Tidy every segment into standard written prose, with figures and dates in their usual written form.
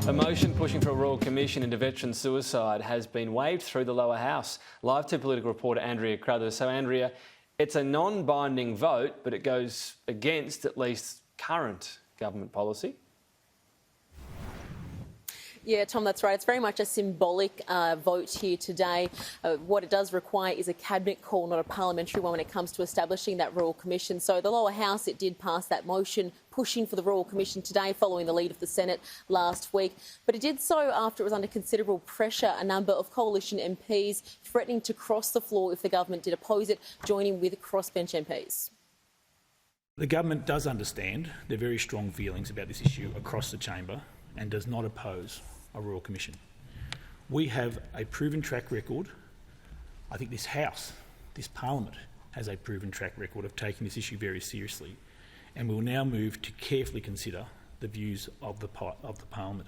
A motion pushing for a royal commission into veteran suicide has been waived through the lower house. Live to political reporter Andrea Crothers. So, Andrea, it's a non-binding vote, but it goes against at least current government policy. Yeah, Tom, that's right. It's very much a symbolic vote here today. What it does require is a cabinet call, not a parliamentary one, when it comes to establishing that royal commission. So the lower house, it did pass that motion pushing for the royal commission today following the lead of the Senate last week. But it did so after it was under considerable pressure. A number of coalition MPs threatening to cross the floor if the government did oppose it, joining with crossbench MPs. The government does understand the very strong feelings about this issue across the chamber and does not oppose a royal commission. We have a proven track record. I think this House, this Parliament, has a proven track record of taking this issue very seriously, and we will now move to carefully consider the views of the Parliament.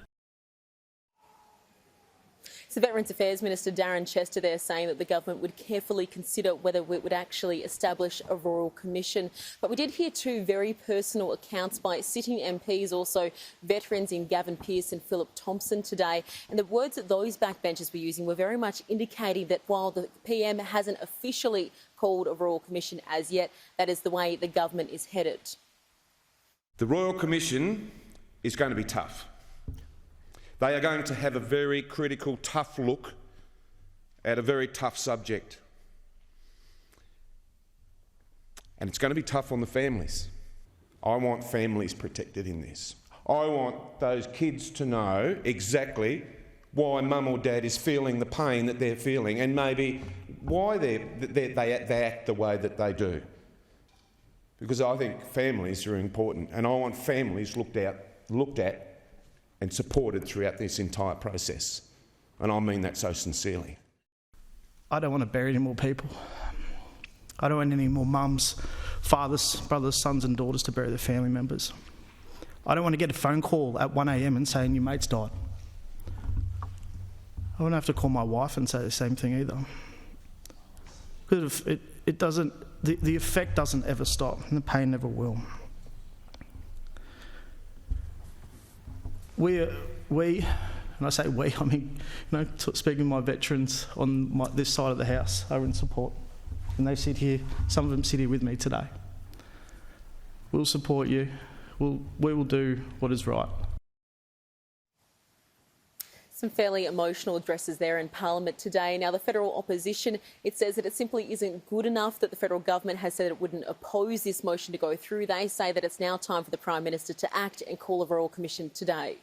So Veterans Affairs Minister Darren Chester there saying that the government would carefully consider whether it would actually establish a royal commission. But we did hear two very personal accounts by sitting MPs, also veterans in Gavin, Pearce and Phillip Thompson today. And the words that those backbenchers were using were very much indicating that while the PM hasn't officially called a royal commission as yet, that is the way the government is headed. The royal commission is going to be tough. They are going to have a very critical, tough look at a very tough subject. And it's going to be tough on the families. I want families protected in this. I want those kids to know exactly why mum or dad is feeling the pain that they're feeling and maybe why they act the way that they do. Because I think families are important, and I want families looked at and supported throughout this entire process. And I mean that so sincerely. I don't want to bury any more people. I don't want any more mums, fathers, brothers, sons and daughters to bury their family members. I don't want to get a phone call at 1 a.m. and saying your mate's died. I won't have to call my wife and say the same thing either. Because it doesn't, the effect doesn't ever stop and the pain never will. We, and I say we, I mean, speaking to my veterans on this side of the house are in support. And they sit here, some of them sit here with me today. We'll support you. We will do what is right. Some fairly emotional addresses there in Parliament today. Now, the federal opposition, it says that it simply isn't good enough that the federal government has said it wouldn't oppose this motion to go through. They say that it's now time for the Prime Minister to act and call a royal commission today.